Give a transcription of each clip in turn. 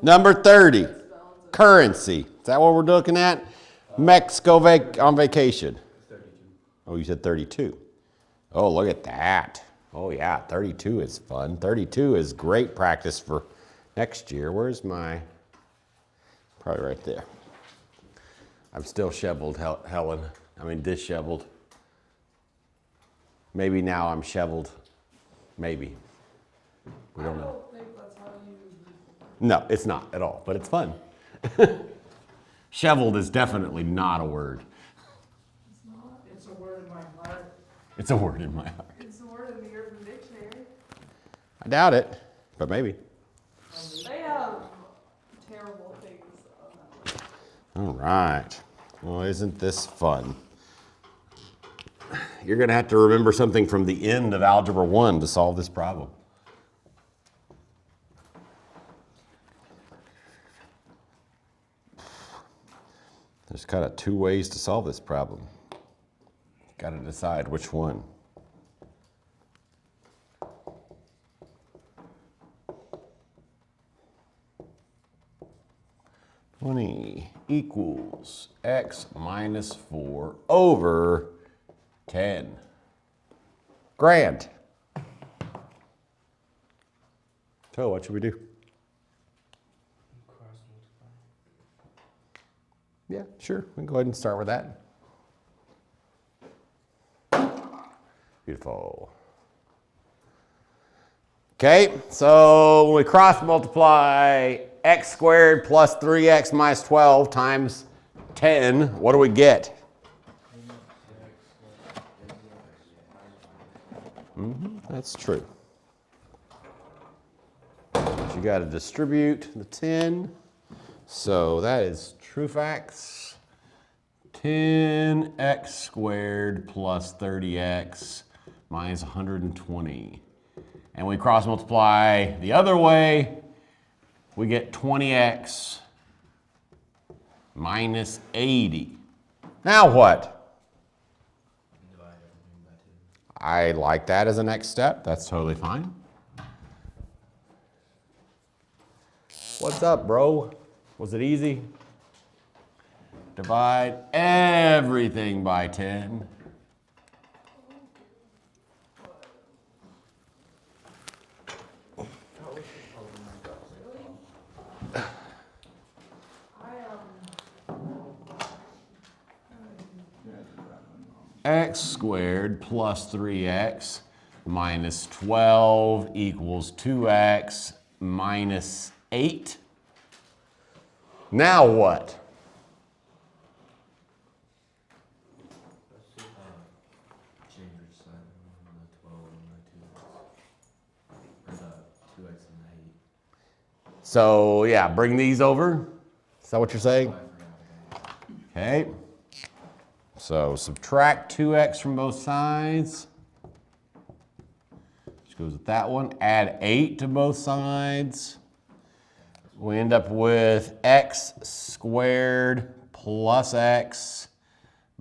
Number 30, currency. Is that what we're looking at? Mexico on vacation. 32. Oh, you said 32. Oh, look at that. Oh, yeah, 32 is fun. 32 is great practice for next year. Where's my, probably right there. I'm still shoveled, Helen. I mean, disheveled. Maybe now I'm shoveled. Maybe. We don't know. I don't think that's how you use it. No, it's not at all, but it's fun. Shoveled is definitely not a word. It's not. It's a word in my heart. It's a word in my heart. It's a word in the Urban Dictionary. I doubt it, but maybe. They have terrible things on that list. All right. Well, isn't this fun? You're going to have to remember something from the end of Algebra 1 to solve this problem. There's kind of two ways to solve this problem. Got to decide which one. $20 equals x minus 4 over 10. Grand. So what should we do? Cross multiply. Yeah, sure. We can go ahead and start with that. Beautiful. Okay, so when we cross multiply x squared plus 3x minus 12 times 10, what do we get? That's true. But you got to distribute the 10. So that is true facts. 10x squared plus 30x minus 120. And we cross multiply the other way, we get 20x minus 80. Now what? I like that as a next step. That's totally fine. What's up, bro? Was it easy? Divide everything by 10. X squared plus 3x minus 12 equals 2x minus 8. Now what? Change which side, the 12 and the 2x. Or the 2x and the 8. So yeah, bring these over. Is that what you're saying? Okay. So subtract 2x from both sides. Which goes with that one. Add 8 to both sides. We end up with x squared plus x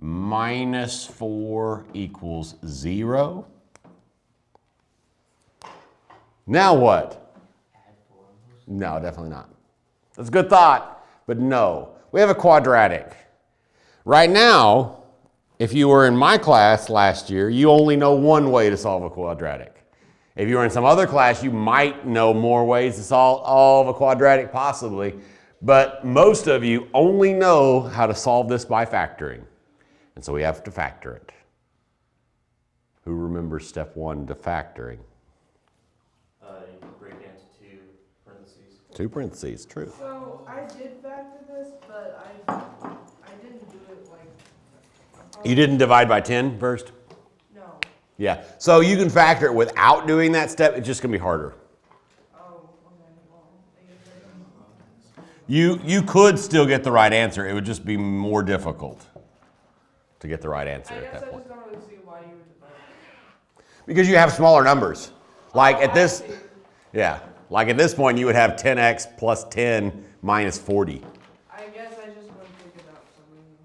minus 4 equals 0. Now what? No, definitely not. That's a good thought, but no. We have a quadratic. Right now, if you were in my class last year, you only know one way to solve a quadratic. If you were in some other class, you might know more ways to solve a quadratic possibly, but most of you only know how to solve this by factoring. And so we have to factor it. Who remembers step 1 to factoring? You break it into 2 parentheses. 2 parentheses, true. So I did factor this, but I didn't do it like. You didn't divide by 10 first? No. Yeah, so you can factor it without doing that step, it's just gonna be harder. Oh, okay. Well, I guess I don't. You could still get the right answer, it would just be more difficult to get the right answer I at guess that I point. just don't really see why you would divide. Because you have smaller numbers. Like Oh, at I this, see. yeah, like at this point you would have 10x plus 10 minus 40. I guess I just wouldn't think it out for some reason.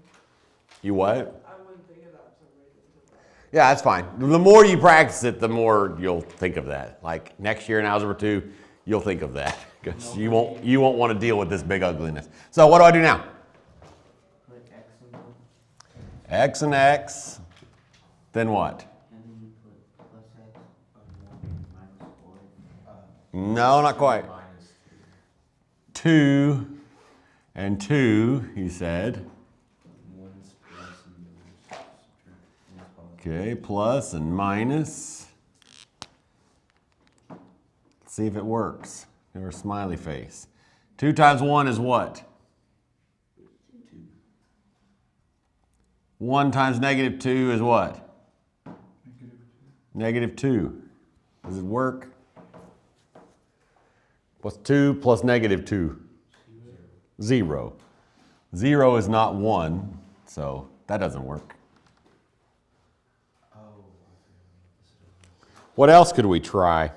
You what? I wouldn't think it out for some reason. Yeah, that's fine. The more you practice it, the more you'll think of that. Like next year in Algebra 2, you'll think of that. Because you won't want to deal with this big ugliness. So what do I do now? Put X in both. X and X. Then what? And then you put plus X on 1 minus 4. No, not quite. Minus 2 and 2, he said. 1's plus and the other's subtract. Okay, plus and minus. Let's see if it works. Give her a smiley face. 2 times 1 is what? 1 times negative 2 is what? Negative 2. Does it work? What's 2 plus negative 2? 0. 0 is not 1, so that doesn't work. What else could we try?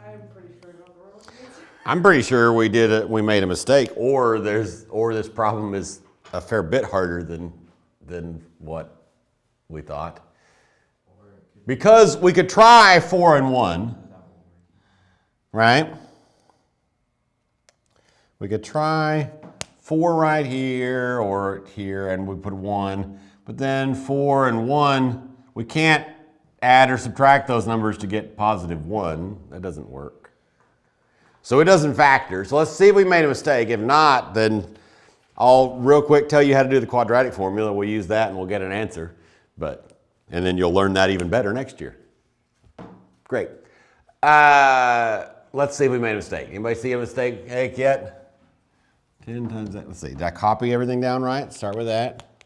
I'm pretty sure I got the wrong answer. I'm pretty sure we made a mistake, or this problem is a fair bit harder than what we thought. Because we could try 4 and 1, right? We could try 4 right here or here, and we put 1. But then 4 and 1, we can't add or subtract those numbers to get positive 1. That doesn't work. So it doesn't factor. So let's see if we made a mistake. If not, then I'll real quick tell you how to do the quadratic formula. We'll use that and we'll get an answer. And then you'll learn that even better next year. Great. Let's see if we made a mistake. Anybody see a mistake yet? 10 times that. Let's see. Did I copy everything down right? Start with that.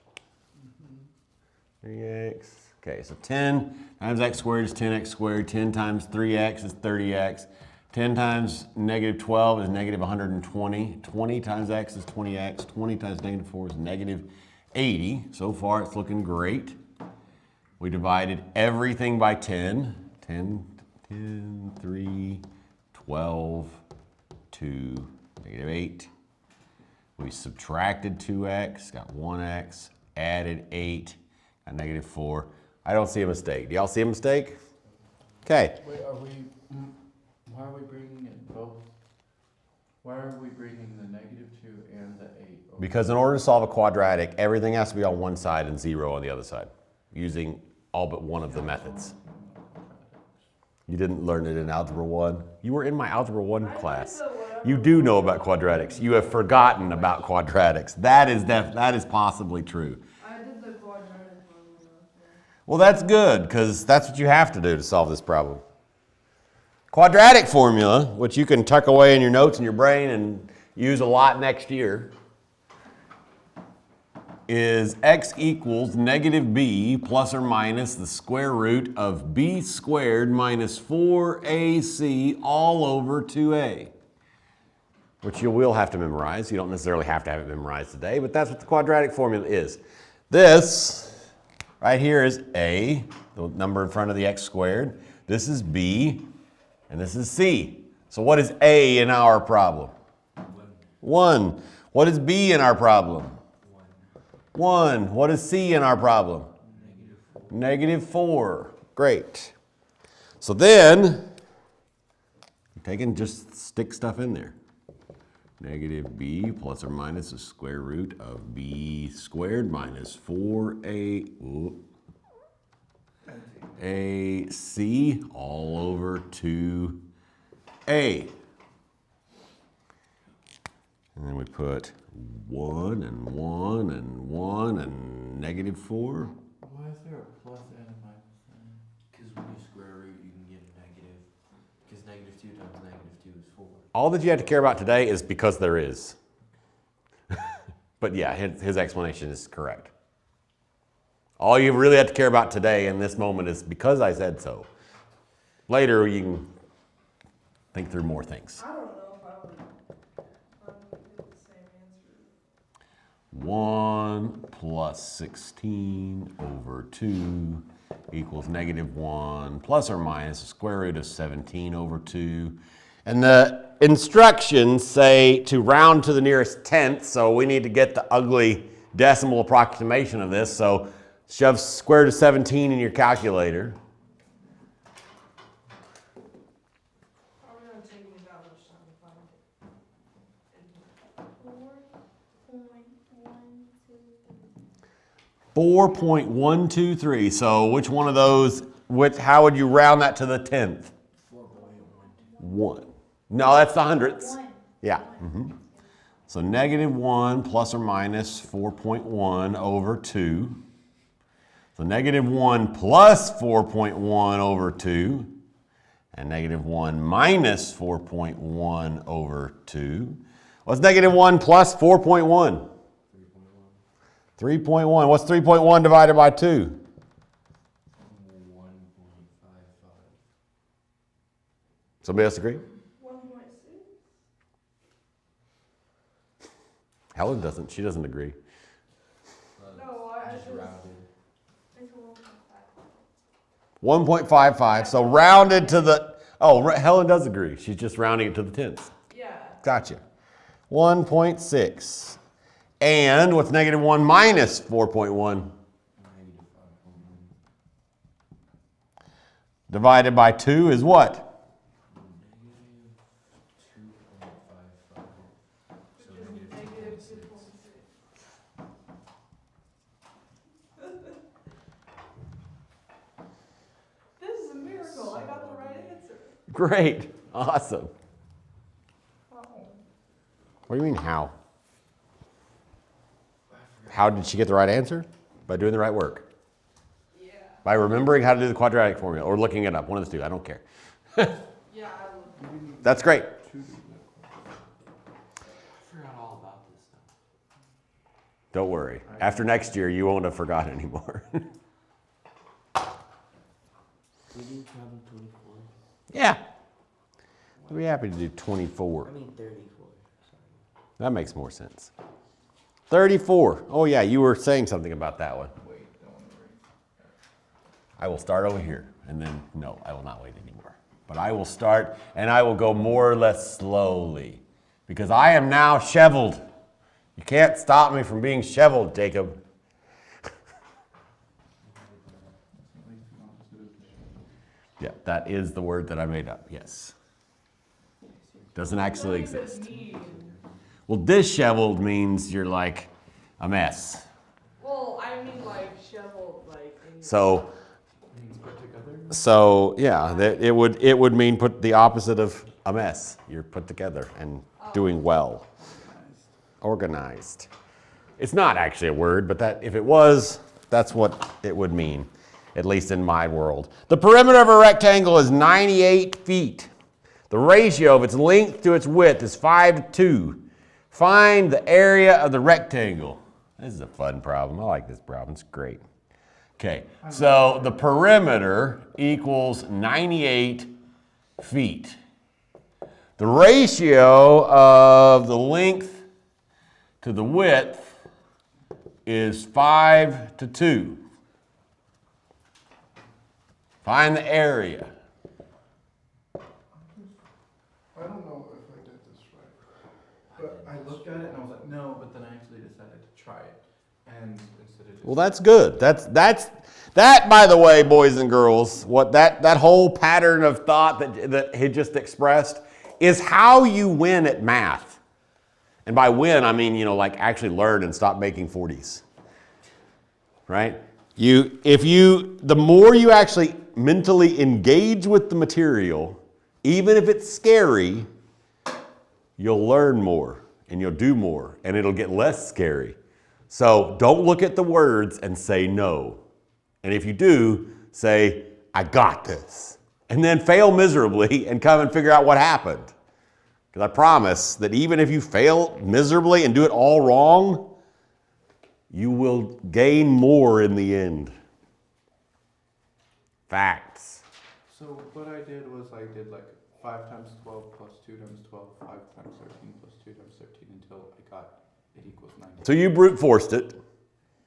3x. Okay, so 10 times x squared is 10x squared. 10 times 3x is 30x. 10 times negative 12 is negative 120. 20 times x is 20x. 20 times negative 4 is negative 80. So far, it's looking great. We divided everything by 10. 10, 3, 12, 2, negative 8. We subtracted 2x, got 1x, added 8, got negative 4. I don't see a mistake. Do y'all see a mistake? Okay. Wait, why are we bringing in both? Why are we bringing the negative 2 and the 8 over? Because in order to solve a quadratic, everything has to be on one side and 0 on the other side, using all but one of the methods. You didn't learn it in Algebra 1. You were in my Algebra 1 class. You do know about quadratics. You have forgotten about quadratics. That is possibly true. I did the quadratic formula. Well, that's good, because that's what you have to do to solve this problem. Quadratic formula, which you can tuck away in your notes in your brain and use a lot next year, is x equals negative b plus or minus the square root of b squared minus 4ac all over 2a. Which you will have to memorize. You don't necessarily have to have it memorized today, but that's what the quadratic formula is. This right here is a, the number in front of the x squared. This is b, and this is c. So what is a in our problem? 1. What is b in our problem? 1. What is c in our problem? Negative 4. Great. So then, just stick stuff in there. Negative b plus or minus the square root of b squared minus 4ac all over 2a. And then we put 1 and 1 and 1 and negative 4. Why is there a plus and a minus sign? Because when you square root, you can get a negative. Because negative 2 times negative 2 is 4. All that you have to care about today is because there is. But yeah, his explanation is correct. All you really have to care about today in this moment is because I said so. Later, you can think through more things. I don't know if I would get the same answer. 1 plus 16 over 2 equals negative 1 plus or minus the square root of 17 over 2. And the instructions say to round to the nearest tenth, so we need to get the ugly decimal approximation of this. So shove square root of 17 in your calculator. Probably not taking me that much time to find 4.123. So which one of those, how would you round that to the 10th? 1. No, that's the hundredths. Yeah. So -1 plus or minus 4.1 over 2. So -1 plus 4.1 over 2. And -1 minus 4.1 over 2. What's -1 plus 4.1? 3.1. What's 3.1 divided by 2? 1.55. Somebody else agree? 1.6? Helen doesn't. She doesn't agree. No, I Just just rounded. think of 1.5. 1.55. So rounded to the, Helen does agree. She's just rounding it to the tenths. Yeah. Gotcha. 1.6. And what's -1 minus 4.1? Divided by 2 is what? -2.55. So Negative -2.6. 2.6. This is a miracle. I got the right answer. Great. Awesome. Oh. What do you mean, how? How did she get the right answer? By doing the right work. Yeah. By remembering how to do the quadratic formula or looking it up. One of the two. I don't care. Yeah, I would. That's great. I forgot all about this stuff. Don't worry. After next year, you won't have forgotten anymore. We do travel 24. Yeah. I'd be happy to do 24. I mean 34. Sorry. That makes more sense. 34. Oh, yeah, you were saying something about that one. Wait, don't worry. I will start over here, and then, no, I will not wait anymore. But I will start, and I will go more or less slowly, because I am now shoveled. You can't stop me from being shoveled, Jacob. Yeah, that is the word that I made up, yes. Doesn't actually Not even exist. me. Well, disheveled means you're like a mess. Well, I mean like shovel, like. So, Means put together? yeah, it would mean put the opposite of a mess. You're put together and doing well. Organized. It's not actually a word, but that if it was, that's what it would mean, at least in my world. The perimeter of a rectangle is 98 feet. The ratio of its length to its width is 5 to 2. Find the area of the rectangle. This is a fun problem. I like this problem. It's great. Okay, so the perimeter equals 98 feet. The ratio of the length to the width is 5 to 2. Find the area. I don't know if I did this right. But I looked at it and I was like, no, but then I actually decided to try it. And instead of just. Well, that's good. That, by the way, boys and girls, what that whole pattern of thought that he just expressed is how you win at math. And by win, I mean, like actually learn and stop making 40s. Right? The more you actually mentally engage with the material, even if it's scary, you'll learn more and you'll do more and it'll get less scary. So don't look at the words and say no. And if you do, say, I got this. And then fail miserably and come and figure out what happened. Because I promise that even if you fail miserably and do it all wrong, you will gain more in the end. Facts. So what I did was I did like 5 times 12 plus 2 times 12, 5 times 13 plus 2 times 13 until I got it equals 90. So you brute forced it,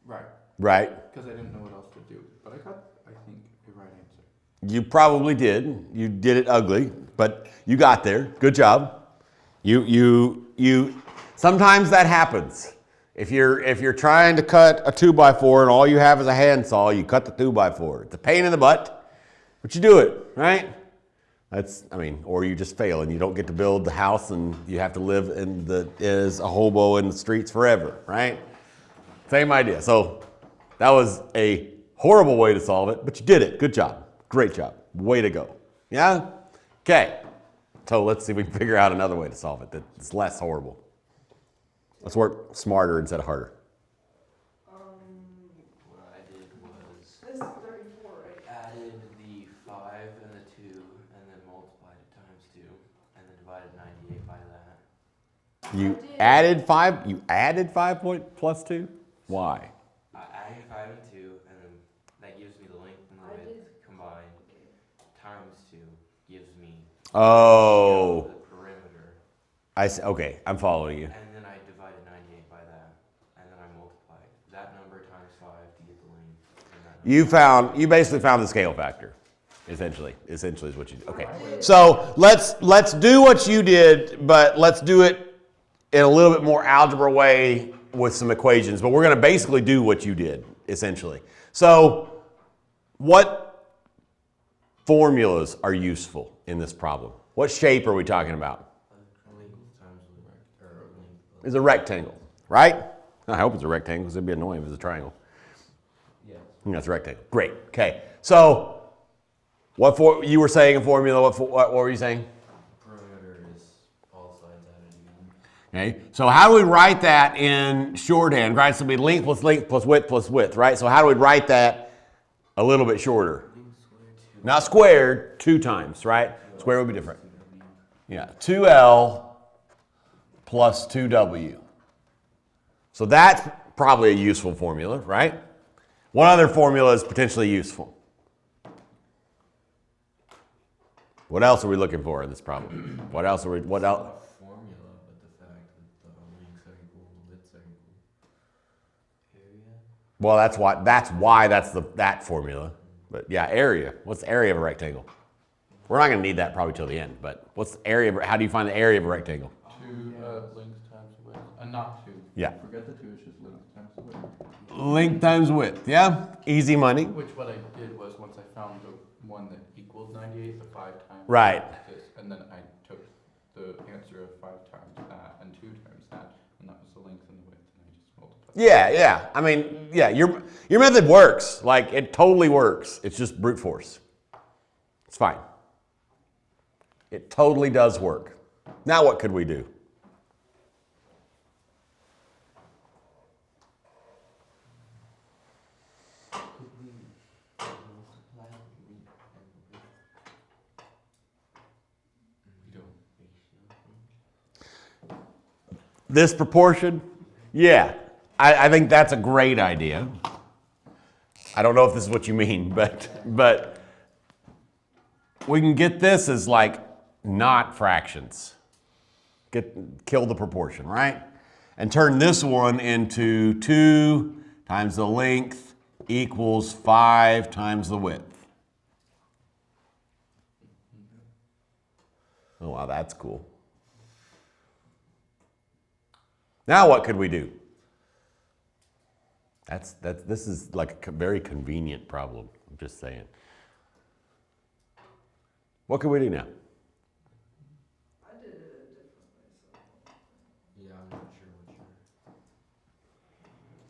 Right. right? Because I didn't know what else to do. But I got, I think, the right answer. You probably did. You did it ugly, but you got there. Good job. You. Sometimes that happens. If you're trying to cut a 2x4 and all you have is a handsaw, you cut the 2x4. It's a pain in the butt, but you do it, right? Or you just fail and you don't get to build the house and you have to live as a hobo in the streets forever, right? Same idea. So That was a horrible way to solve it, but you did it. Good job. Great job. Way to go. Yeah? Okay. So let's see if we can figure out another way to solve it that's less horrible. Let's work smarter instead of harder. What I did was This is 34, right? added the 5 and the 2, and then multiplied it times 2, and then divided 98 by that. You added 5? You added 5 plus 2? Why? I added 5 and 2, and then that gives me the length and the width combined. Times 2 gives me Oh. the perimeter. I see. Okay, I'm following you. And then I divided 98 by that, and then I multiplied that number times 5 to get the length. And that number. You basically found the scale factor. Essentially is what you did. Okay. So let's do what you did, but let's do it in a little bit more algebra way with some equations. But we're going to basically do what you did, essentially. So what formulas are useful in this problem? What shape are we talking about? Length times length. It's a rectangle, right? I hope it's a rectangle because it'd be annoying if it's a triangle. Yes. That's a rectangle. Great. Okay. So you were saying a formula. What were you saying? Perimeter is all sides added together. Okay. So how do we write that in shorthand? Right. So it'll be length plus width, right? So how do we write that a little bit shorter? Not squared, 2 times, right? Square would be different. Yeah. 2L plus 2W. So that's probably a useful formula, right? What other formula is potentially useful? What else are we looking for in this problem? What else? Formula, but the fact that the lengths are equal, widths are equal. Area. Well, that's why that formula. But yeah, area. What's the area of a rectangle? We're not going to need that probably till the end. But what's the area? How do you find the area of a rectangle? 2 length times width. Not 2. Yeah. Forget the 2, it's just length times the width. Length times width. Yeah, easy money. Which what I did was once I found the one that equaled 98, the 5 times Right. this, and then I took the answer of 5 times that and 2 times that, and that was the length and the width, and I just multiplied. Yeah. I mean, yeah, your method works. Like, it totally works. It's just brute force. It's fine. It totally does work. Now what could we do? This proportion? Yeah, I think that's a great idea. I don't know if this is what you mean, but we can get this as like not fractions. Kill the proportion, right? And turn this one into 2 times the length equals 5 times the width. Oh, wow, that's cool. Now what could we do? This is like a very convenient problem. I'm just saying. What can we do now? I did it a different way. Yeah, I'm not sure what you're.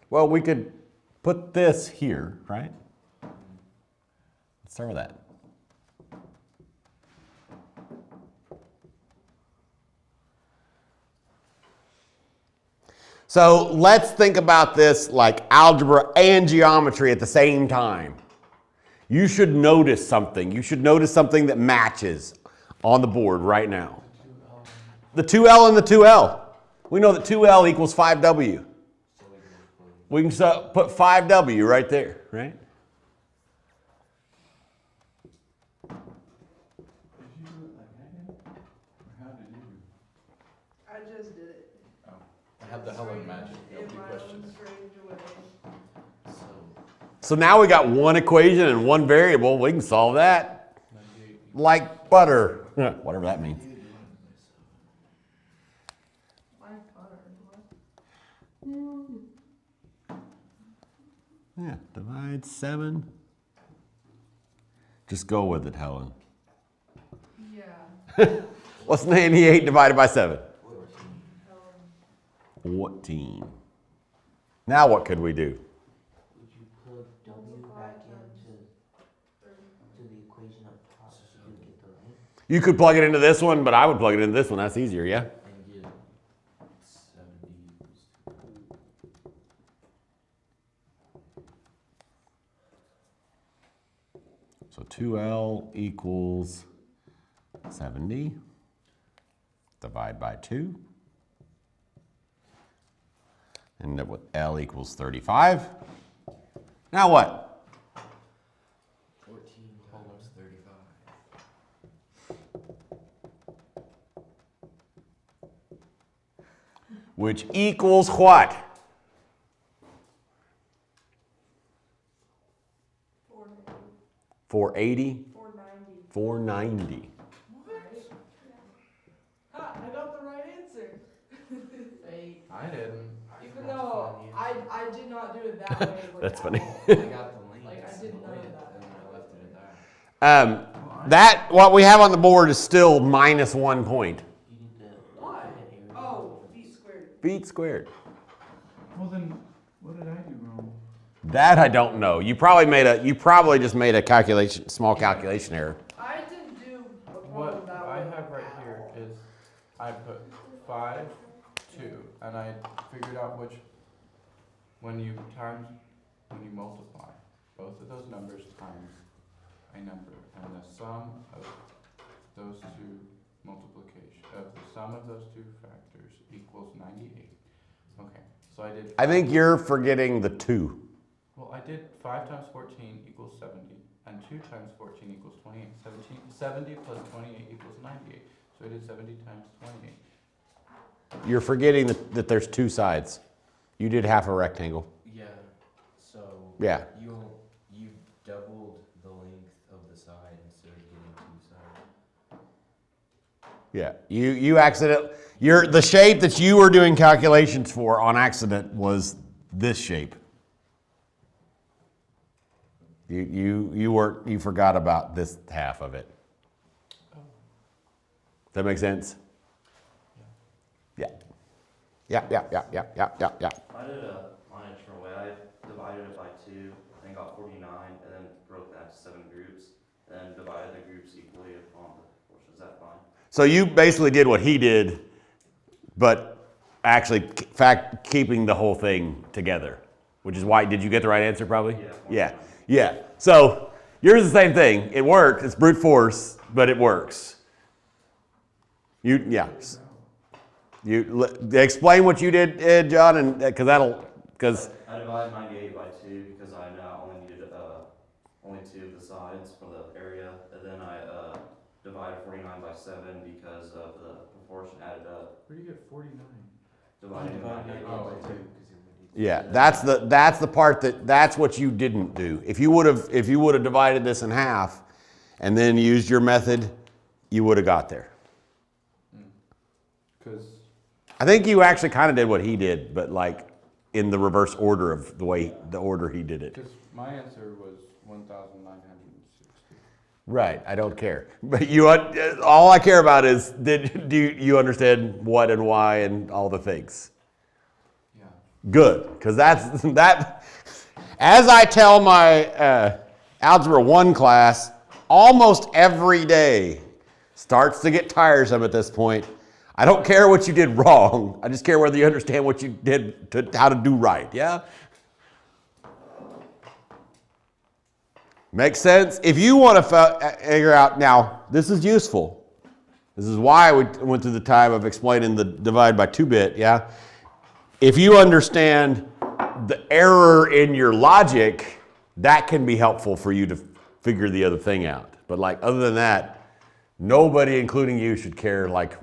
Well, we could put this here, right? Let's start with that. So let's think about this like algebra and geometry at the same time. You should notice something. You should notice something that matches on the board right now. The 2L and the 2L. We know that 2L equals 5W. We can put 5W right there, right? I just did it. Oh, I had the Helen magic. In Nobody my own questions. strange way. So now we got one equation and one variable. We can solve that 98. like butter. Whatever that means. My butter. Yeah, divide 7. Just go with it, Helen. Yeah. What's 98 divided by 7? 14. Now what could we do? You could plug it into this one, but I would plug it into this one. That's easier, yeah? And get 70 equals So 2L equals 70. Divide by 2. End up with L equals 35. Now what? 14 times 35. Which equals what? 480? 490. 490. Ha! I got the right answer. I didn't. Even though I did not do it that way. like, That's at funny. all. I got the link. Like, I didn't know that. And I left it at that. That, what we have on the board is still minus 1 point. You need to. Why? Oh, feet squared. Feet squared. Well then, what did I do wrong? That I don't know. You probably just made a calculation, small calculation error. I didn't do a problem What that I way have right at here all. is I put 5, 2, and I figured out which, when you multiply both of those numbers times a number, and the sum of those two the sum of those two factors equals 98. Okay, so I did. I think you're forgetting the 2. Well, I did 5 times 14 equals 70, and 2 times 14 equals 28. 70 plus 28 equals 98. So I did 70 times 28. You're forgetting that there's 2 sides. You did half a rectangle. Yeah. So. Yeah. You doubled the length of the side instead of getting 2 sides. Yeah. The shape that you were doing calculations for on accident was this shape. You forgot about this half of it. Does that make sense? Yeah. Yeah. I did mine a different way. I divided it by 2 and got 49, and then broke that into 7 groups, and then divided the groups equally upon the portion. Is that fine? So you basically did what he did, but actually keeping the whole thing together, which is why, did you get the right answer probably? Yeah. Yeah. So yours is the same thing. It worked. It's brute force, but it works. You explain what you did, John, and because I divided 98 by 2 because I only needed only 2 of the sides for the area, and then I divided 49 by 7 because of the proportion added up. Where do you get 49? Dividing 98 by 2. yeah, that's the part that's what you didn't do. If you would have divided this in half, and then used your method, you would have got there. Because I think you actually kind of did what he did, but like in the reverse order of the order he did it. my answer was 1,960. Right, I don't care. But all I care about is do you understand what and why and all the things? Yeah. Good, because that. As I tell my Algebra 1 class, almost every day starts to get tiresome at this point. I don't care what you did wrong. I just care whether you understand what you did, how to do right, yeah? Makes sense? If you want to figure out, now, this is useful. This is why we went through the time of explaining the divide by 2-bit, yeah? If you understand the error in your logic, that can be helpful for you to figure the other thing out. But like, other than that, nobody, including you, should care like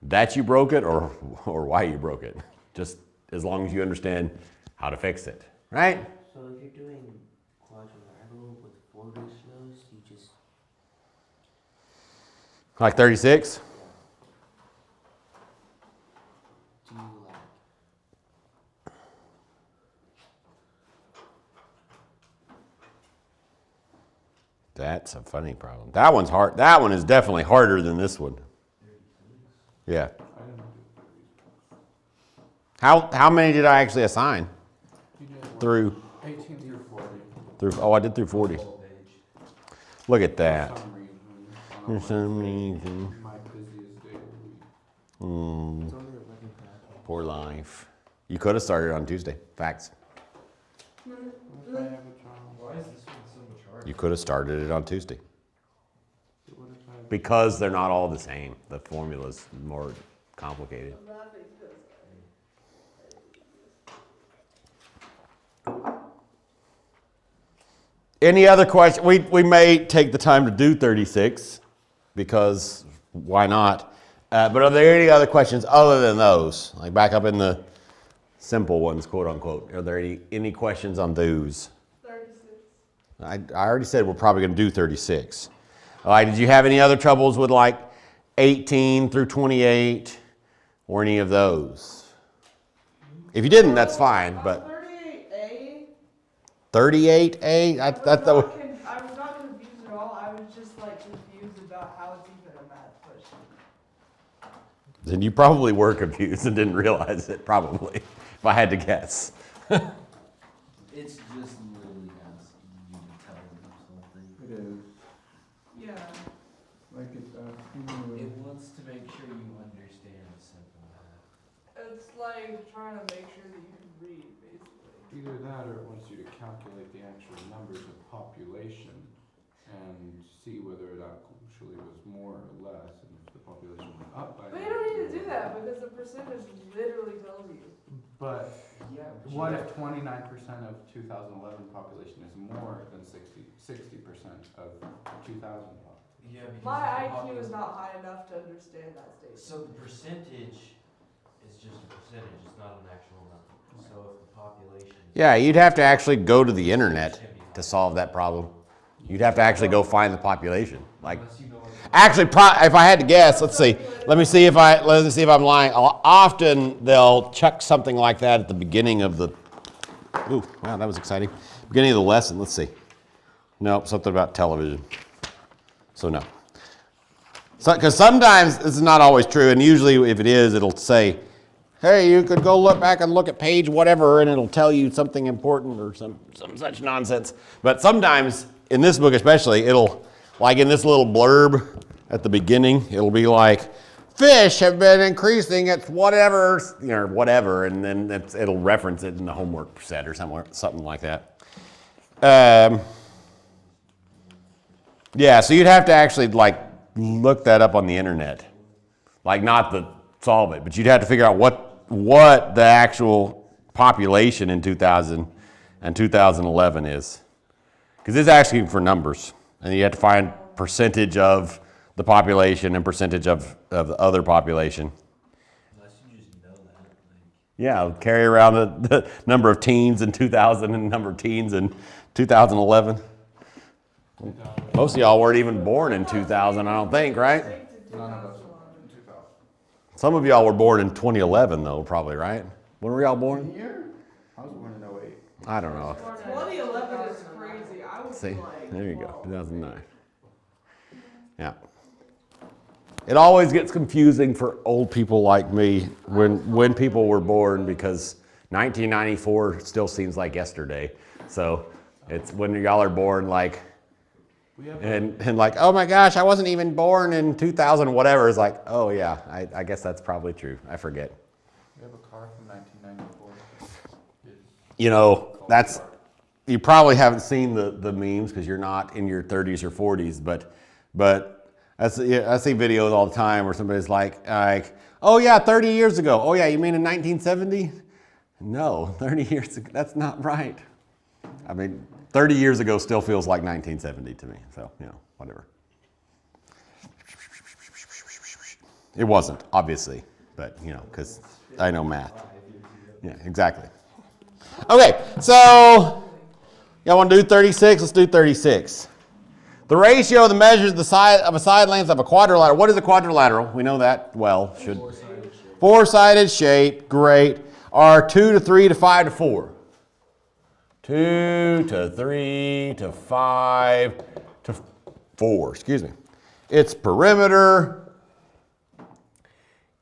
that you broke it or why you broke it. Just as long as you understand how to fix it, right? So if you're doing quadrilateral with 4 ratios, you just Like 36? do like That's a funny problem. That one's hard. That one is definitely harder than this one. Yeah. I didn't do How many did I actually assign? You did Through 18 through 40. I did through 40. whole page. Look at that. For some reason, on For some reason. My busiest day of the week. Mm, poor life. You could have started on Tuesday. Facts. What if I have a job? Why is this one so much harder? You could have started it on Tuesday. What if I have Because they're not all the same. The formula's more complicated. I'm laughing because Any other question? We may take the time to do 36 because why not? But are there any other questions other than those? Like back up in the simple ones, quote unquote. Are there any questions on those? 36. I already said we're probably going to do 36. All right, did you have any other troubles with like 18 through 28 or any of those? If you didn't, that's fine, but 38A. 38A? I was not confused at all. I was just like confused about how it's even a math question. Then you probably were confused and didn't realize it, probably, if I had to guess. It's just literally asking you to tell them something. It is. Yeah. Like it's asking It you. wants to make sure you understand simple math. It's like trying to make sure that you can read, basically. Either that or it wants you to calculate the actual numbers of population and see whether it actually was more or less, and if the population went up by. But you don't need to do that because the percentage literally tells you. But Yeah. what if 29% of 2011 population is more than 60% of 2000 population? Yeah, because My the IQ is popul- not high enough to understand that statement. So the percentage is just a percentage, it's not an actual number. So if the population is. Yeah, you'd have to actually go to the internet It's gonna be to high. solve that problem. You'd have to actually go find the population. Like, Unless you know what the- actually, if I had to guess, let's see. Let me see if I'm lying. Often they'll chuck something like that at the beginning of the. Ooh, wow, that was exciting. Beginning of the lesson. Let's see. Nope, something about television. So no. Because sometimes this is not always true, and usually if it is, it'll say, "Hey, you could go look back and look at page whatever," and it'll tell you something important or some such nonsense. But sometimes in this book, especially, it'll like in this little blurb at the beginning, it'll be like, "Fish have been increasing at whatever, whatever," and then it'll reference it in the homework set or something like that. Yeah, so you'd have to actually like look that up on the internet, like not to solve it, but you'd have to figure out what the actual population in 2000 and 2011 is, because it's asking for numbers, and you have to find percentage of the population and percentage of the other population. Unless you just know that. Like, Yeah, carry around the number of teens in 2000 and number of teens in 2011. Most of y'all weren't even born in 2000, I don't think, right? None of us in 2000. Some of y'all were born in 2011, though, probably, right? When were y'all born? Year? I was born in 08. I don't know. 2011 is crazy. I was See, like, there you go, whoa. 2009. Yeah. It always gets confusing for old people like me when people were born, because 1994 still seems like yesterday. So it's when y'all are born, like, We have and like, oh my gosh, I wasn't even born in 2000 whatever. It's like, oh yeah, I guess that's probably true. I forget. We have a car from 1994. You know, you probably haven't seen the memes because you're not in your 30s or 40s, but I see videos all the time where somebody's like, oh yeah, 30 years ago. Oh yeah, you mean in 1970? No, 30 years ago, that's not right. I mean, 30 years ago still feels like 1970 to me, so, whatever. It wasn't, obviously, but, because I know math. Yeah, exactly. Okay, so y'all want to do 36? Let's do 36. The ratio of the measures the side of a side length of a quadrilateral. What is a quadrilateral? We know that well. Four-sided shape. Great. Are 2 to 3 to 5 to 4. 2 to 3 to 5 to 4. Excuse me. Its perimeter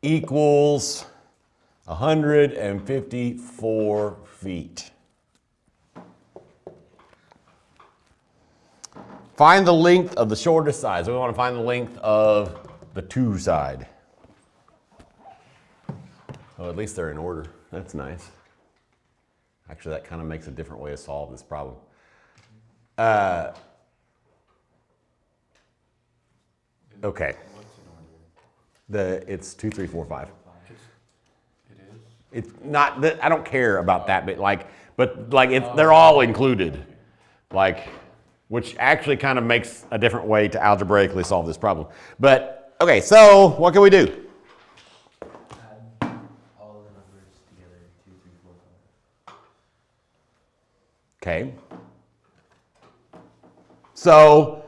equals 154 feet. Find the length of the shortest side. So we want to find the length of the 2 side. Oh, at least they're in order. That's nice. Actually, that kind of makes a different way to solve this problem. Okay. What's in order? It's 2, 3, 4, 5. It is? It's not that I don't care about that bit, they're all included, which actually kind of makes a different way to algebraically solve this problem. But okay, so what can we do? Add all the numbers together, 2, 3, 4, 5. Okay. So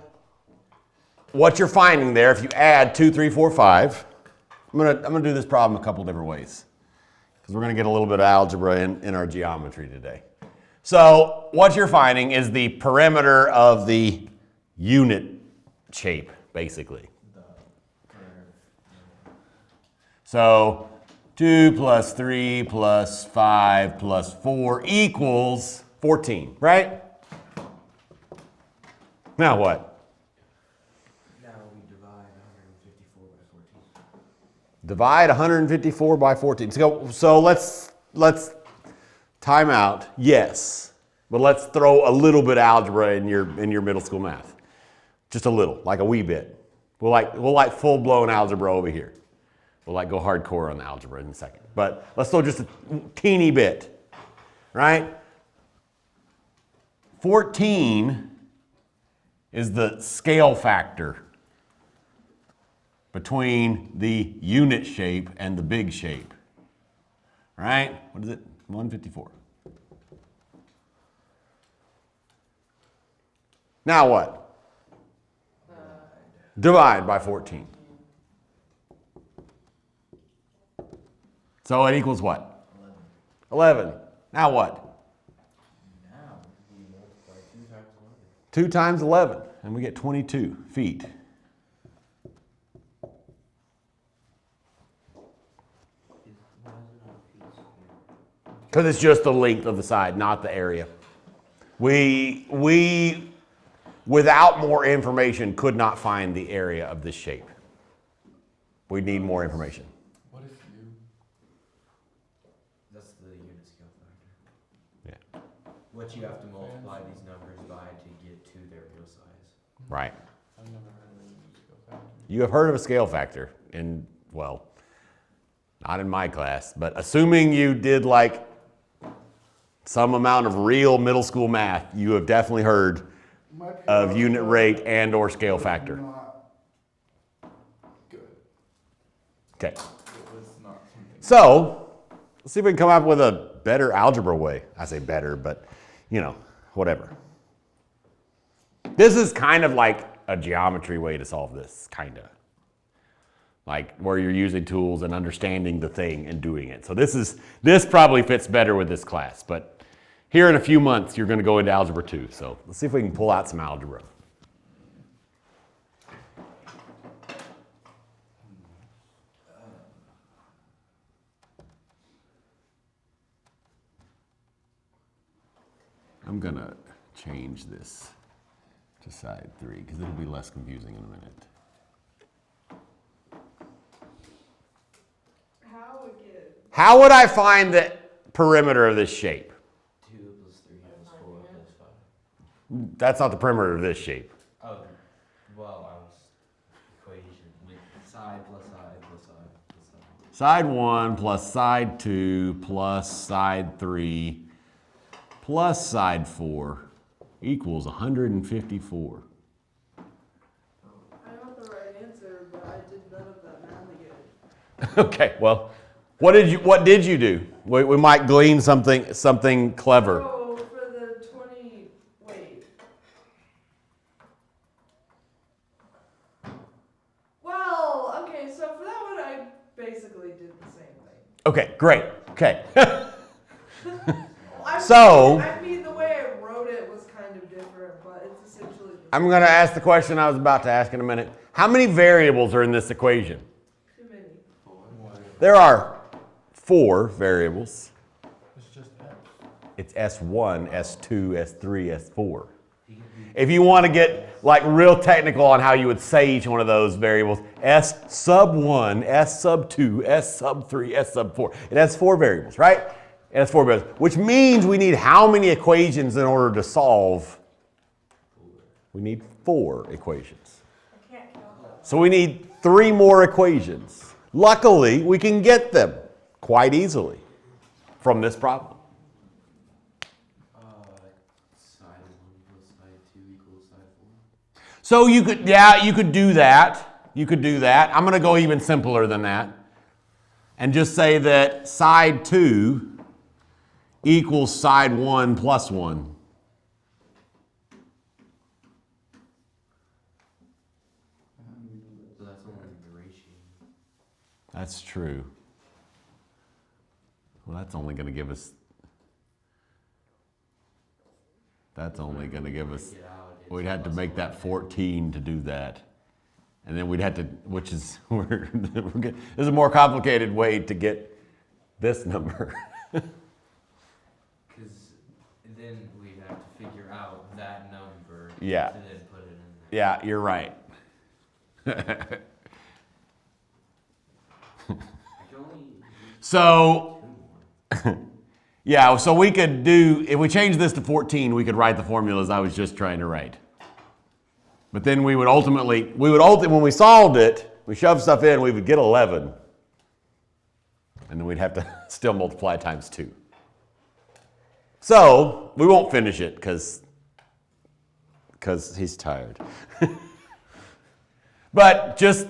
what you're finding there, if you add 2, 3, 4, 5, I'm gonna do this problem a couple different ways because we're gonna get a little bit of algebra in our geometry today. So what you're finding is the perimeter of the unit shape, basically. So 2 plus 3 plus 5 plus 4 equals 14, right? Now what? Now we divide 154 by 14. Divide 154 by 14. So let's time out. Yes, but let's throw a little bit of algebra in your middle school math. Just a little, like a wee bit. We'll like full blown algebra over here. We'll go hardcore on the algebra in a second. But let's throw just a teeny bit, right? 14 is the scale factor between the unit shape and the big shape, right? What is it? 154. Now what? Divide by 14. So it equals what? 11. Now what? Now we multiply 2 times 11. 2 times 11, and we get 22 feet. Because it's just the length of the side, not the area. We, without more information, could not find the area of this shape. We need more information. What if you? That's the unit scale factor. Yeah. What you have to multiply these numbers by to get to their real size. Right. I've never heard of a scale factor. You have heard of a scale factor not in my class, but assuming you did some amount of real middle school math, you have definitely heard of unit rate and or scale factor. Not good. Okay. It was not something. So, let's see if we can come up with a better algebra way. I say better, but whatever. This is kind of like a geometry way to solve this, kind of. Where you're using tools and understanding the thing and doing it. So this probably fits better with this class, but here in a few months, you're gonna go into Algebra 2. So let's see if we can pull out some algebra. I'm gonna change this to side 3 because it'll be less confusing in a minute. How would I find the perimeter of this shape? 2 plus 3 plus 4 plus 5. That's not the perimeter of this shape. Oh, well, I was equation with side plus side plus side plus side. Side 1 plus side 2 plus side 3 plus side 4 equals 154. I got the right answer, but I did none of that math again. Okay, well, what did you do? We might glean something clever. So for the 20, wait. Well, okay, so for that one, I basically did the same thing. Okay, great. Okay. I mean, the way I wrote it was kind of different, but it's essentially the I'm going to ask the question I was about to ask in a minute. How many variables are in this equation? too many. There are 4 variables. It's just X. It's S1, S2, S3, S4. If you want to get like real technical on how you would say each one of those variables, S sub 1, S sub 2, S sub 3, S sub 4. It has 4 variables, right? It has 4 variables, which means we need how many equations in order to solve? We need 4 equations. I can't count that. So we need 3 more equations. Luckily, we can get them quite easily from this problem. Side 1 plus side 2 equals side 4. So you could, yeah, you could do that. You could do that. I'm going to go even simpler than that and just say that side 2 equals side 1 plus 1. So that's only the ratio. That's true. Well, that's only going to give us. That's only going to give us. Get out, it's We'd have to plus make 1. that 14 to do that. And then we'd have to, which is, this is a more complicated way to get this number. Because then we'd have to figure out that number. Yeah. To then put it in there. Yeah, you're right. I can only use So, 2 more. yeah, so we could do, if we change this to 14, we could write the formulas I was just trying to write. But then we would ultimately, when we solved it, we shoved stuff in, we would get 11. And then we'd have to still multiply times 2. So, we won't finish it because he's tired. But just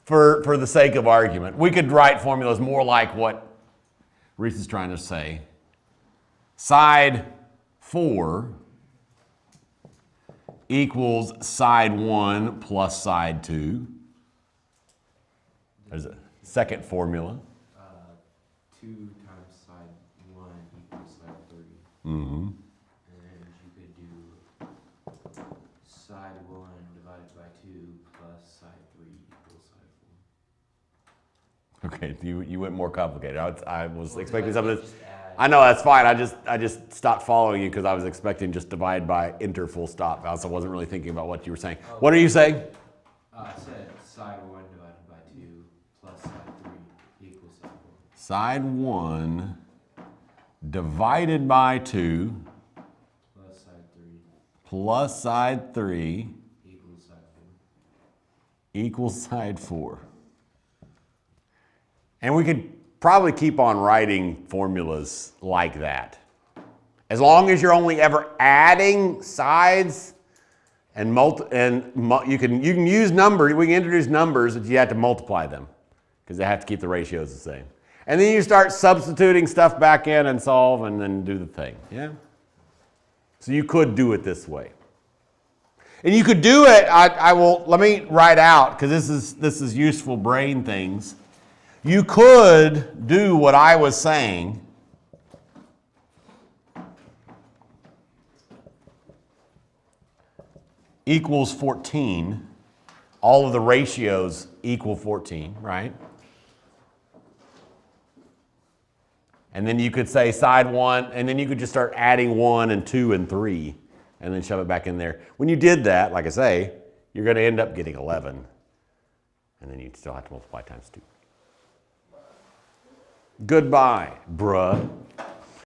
for the sake of argument, we could write formulas more like what Reese is trying to say. Side 4 equals side 1 plus side 2. There's a second formula. 2 times side 1 equals side 3. Mm-hmm. And then you could do side 1 divided by 2 plus side 3 equals side 4. Okay, you went more complicated. I was Well, expecting because something. just add- I know that's fine. I just stopped following you because I was expecting just divide by enter full stop. I also wasn't really thinking about what you were saying. Oh. What are you saying? I said side 1 divided by 2 plus side 3 equals side 4. Side 1 divided by 2 Plus side 3 plus side 3 equals side 4. equals side 4. And we could probably keep on writing formulas like that. As long as you're only ever adding sides and you can use numbers, we can introduce numbers, but you have to multiply them because they have to keep the ratios the same. And then you start substituting stuff back in and solve and then do the thing, yeah? So you could do it this way. And you could do it, let me write out, because this is useful brain things. You could do what I was saying. Equals 14. All of the ratios equal 14, right? And then you could say side 1, and then you could just start adding 1 and 2 and 3, and then shove it back in there. When you did that, like I say, you're going to end up getting 11. And then you'd still have to multiply times 2. Goodbye, bruh.